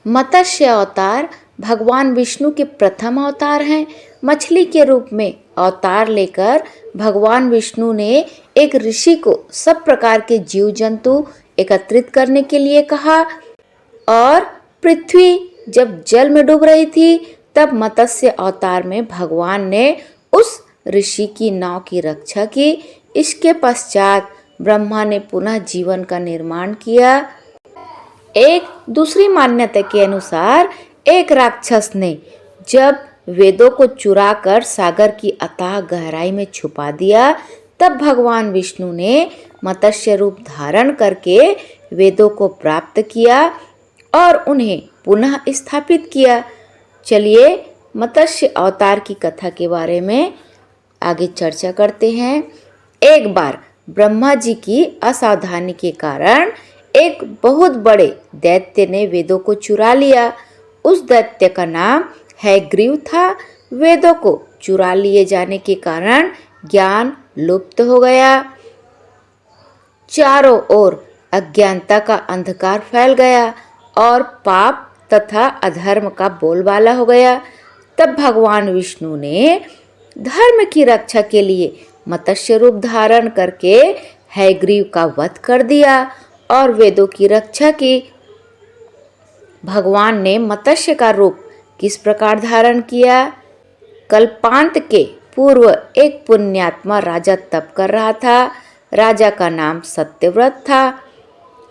मत्स्य अवतार भगवान विष्णु के प्रथम अवतार हैं। मछली के रूप में अवतार लेकर भगवान विष्णु ने एक ऋषि को सब प्रकार के जीव जंतु एकत्रित करने के लिए कहा और पृथ्वी जब जल में डूब रही थी तब मत्स्य अवतार में भगवान ने उस ऋषि की नाव की रक्षा की। इसके पश्चात ब्रह्मा ने पुनः जीवन का निर्माण किया। एक दूसरी मान्यता के अनुसार एक राक्षस ने जब वेदों को चुराकर सागर की अथाह गहराई में छुपा दिया तब भगवान विष्णु ने मत्स्य रूप धारण करके वेदों को प्राप्त किया और उन्हें पुनः स्थापित किया। चलिए मत्स्य अवतार की कथा के बारे में आगे चर्चा करते हैं। एक बार ब्रह्मा जी की असावधानी के कारण एक बहुत बड़े दैत्य ने वेदों को चुरा लिया। उस दैत्य का नाम हैग्रीव था। वेदों को चुरा लिए जाने के कारण ज्ञान लुप्त हो गया। चारों ओर अज्ञानता का अंधकार फैल गया और पाप तथा अधर्म का बोलबाला हो गया। तब भगवान विष्णु ने धर्म की रक्षा के लिए मत्स्य रूप धारण करके हैग्रीव का वध कर दिया और वेदों की रक्षा की। भगवान ने मत्स्य का रूप किस प्रकार धारण किया? कल्पांत के पूर्व एक पुण्यात्मा राजा तप कर रहा था। राजा का नाम सत्यव्रत था।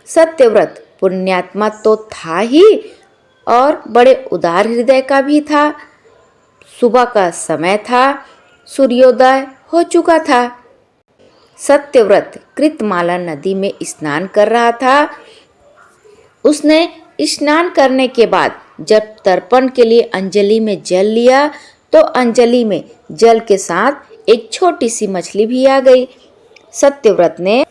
सत्यव्रत पुण्यात्मा तो था ही और बड़े उदार हृदय का भी था। सुबह का समय था, सूर्योदय हो चुका था। सत्यव्रत कृतमाला नदी में स्नान कर रहा था। उसने स्नान करने के बाद जब तर्पण के लिए अंजलि में जल लिया तो अंजलि में जल के साथ एक छोटी सी मछली भी आ गई। सत्यव्रत ने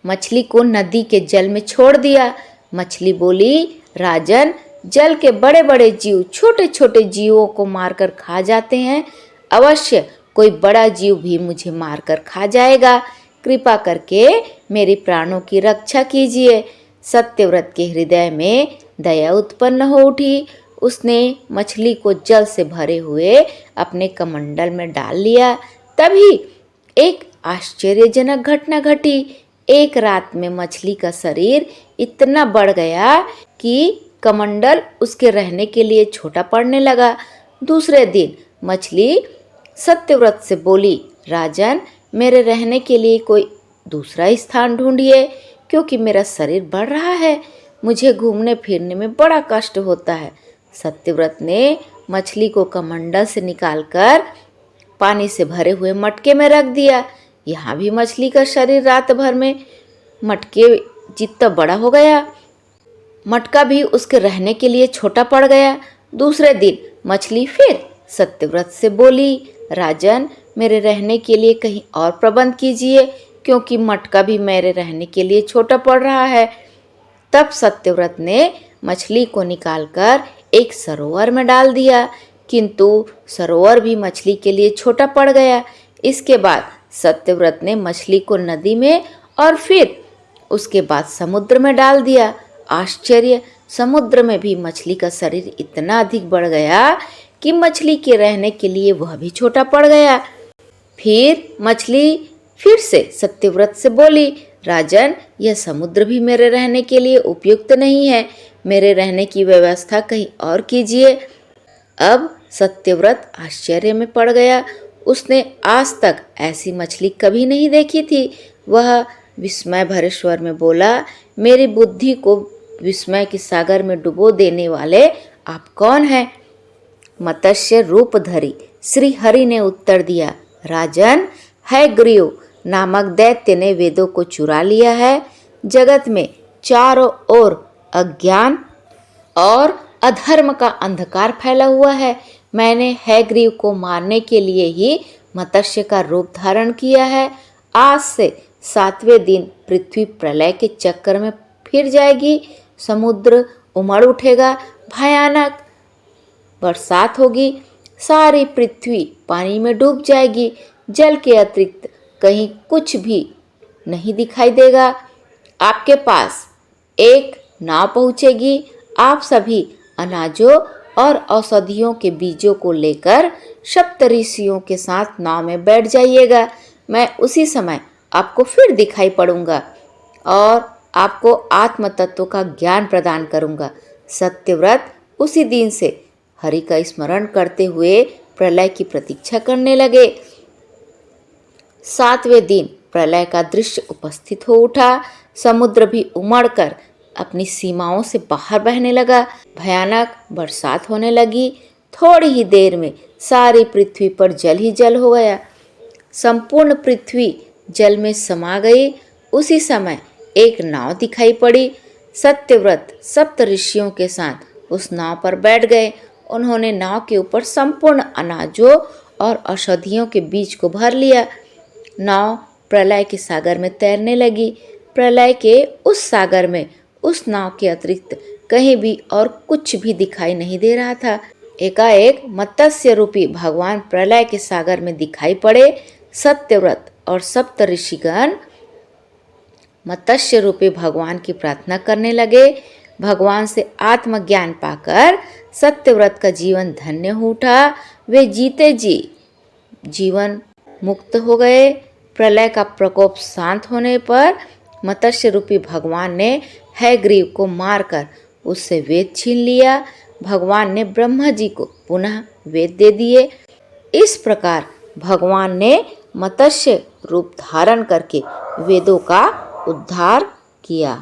मछली को नदी के जल में छोड़ दिया। मछली बोली, राजन, जल के बड़े बड़े जीव छोटे छोटे जीवों को मारकर खा जाते हैं। अवश्य कोई बड़ा जीव भी मुझे मारकर खा जाएगा। कृपा करके मेरे प्राणों की रक्षा कीजिए। सत्यव्रत के हृदय में दया उत्पन्न हो उठी। उसने मछली को जल से भरे हुए अपने कमंडल में डाल लिया। तभी एक आश्चर्यजनक घटना घटी। एक रात में मछली का शरीर इतना बढ़ गया कि कमंडल उसके रहने के लिए छोटा पड़ने लगा। दूसरे दिन मछली सत्यव्रत से बोली, राजन, मेरे रहने के लिए कोई दूसरा स्थान ढूंढिए क्योंकि मेरा शरीर बढ़ रहा है। मुझे घूमने फिरने में बड़ा कष्ट होता है। सत्यव्रत ने मछली को कमंडल से निकालकर पानी से भरे हुए मटके में रख दिया। यहाँ भी मछली का शरीर रात भर में मटके जितना बड़ा हो गया। मटका भी उसके रहने के लिए छोटा पड़ गया। दूसरे दिन मछली फिर सत्यव्रत से बोली, राजन, मेरे रहने के लिए कहीं और प्रबंध कीजिए क्योंकि मटका भी मेरे रहने के लिए छोटा पड़ रहा है। तब सत्यव्रत ने मछली को निकालकर एक सरोवर में डाल दिया, किंतु सरोवर भी मछली के लिए छोटा पड़ गया। इसके बाद सत्यव्रत ने मछली को नदी में और फिर उसके बाद समुद्र में डाल दिया। आश्चर्य, समुद्र में भी मछली का शरीर इतना अधिक बढ़ गया कि मछली के रहने के लिए वह भी छोटा पड़ गया। फिर मछली फिर से सत्यव्रत से बोली, राजन, यह समुद्र भी मेरे रहने के लिए उपयुक्त नहीं है। मेरे रहने की व्यवस्था कहीं और कीजिए। अब सत्यव्रत आश्चर्य में पड़ गया। उसने आज तक ऐसी मछली कभी नहीं देखी थी। वह विस्मय भरे स्वर में बोला, मेरी बुद्धि को विस्मय के सागर में डुबो देने वाले आप कौन हैं? मत्स्य रूपधरी श्री हरि ने उत्तर दिया, राजन, हैग्रीव नामक दैत्य ने वेदों को चुरा लिया है। जगत में चारों ओर अज्ञान और अधर्म का अंधकार फैला हुआ है। मैंने हैग्रीव को मारने के लिए ही मत्स्य का रूप धारण किया है। आज से 7वें दिन पृथ्वी प्रलय के चक्कर में फिर जाएगी। समुद्र उमड़ उठेगा, भयानक बरसात होगी, सारी पृथ्वी पानी में डूब जाएगी। जल के अतिरिक्त कहीं कुछ भी नहीं दिखाई देगा। आपके पास एक नाव पहुंचेगी, आप सभी अनाजों और औषधियों के बीजों को लेकर सप्तऋषियों के साथ नाव में बैठ जाइएगा। मैं उसी समय आपको फिर दिखाई पड़ूंगा और आपको आत्म तत्व का ज्ञान प्रदान करूंगा। सत्यव्रत उसी दिन से हरि का स्मरण करते हुए प्रलय की प्रतीक्षा करने लगे। 7वें दिन प्रलय का दृश्य उपस्थित हो उठा। समुद्र भी उमड़कर अपनी सीमाओं से बाहर बहने लगा। भयानक बरसात होने लगी। थोड़ी ही देर में सारी पृथ्वी पर जल ही जल हो गया। संपूर्ण पृथ्वी जल में समा गई। उसी समय एक नाव दिखाई पड़ी। सत्यव्रत सप्त ऋषियों के साथ उस नाव पर बैठ गए। उन्होंने नाव के ऊपर संपूर्ण अनाजों और औषधियों के बीज को भर लिया। नाव प्रलय के सागर में तैरने लगी। प्रलय के उस सागर में उस नाव के अतिरिक्त कहीं भी और कुछ भी दिखाई नहीं दे रहा था। एकाएक मत्स्य रूपी भगवान प्रलय के सागर में दिखाई पड़े। सत्यव्रत और सप्त ऋषिगण मत्स्य रूपी भगवान की प्रार्थना करने लगे। भगवान से आत्मज्ञान पाकर सत्यव्रत का जीवन धन्य हो उठा। वे जीते जी जीवन मुक्त हो गए। प्रलय का प्रकोप शांत होने पर मत्स्य रूपी भगवान ने हयग्रीव को मारकर उससे वेद छीन लिया। भगवान ने ब्रह्मा जी को पुनः वेद दे दिए। इस प्रकार भगवान ने मत्स्य रूप धारण करके वेदों का उद्धार किया।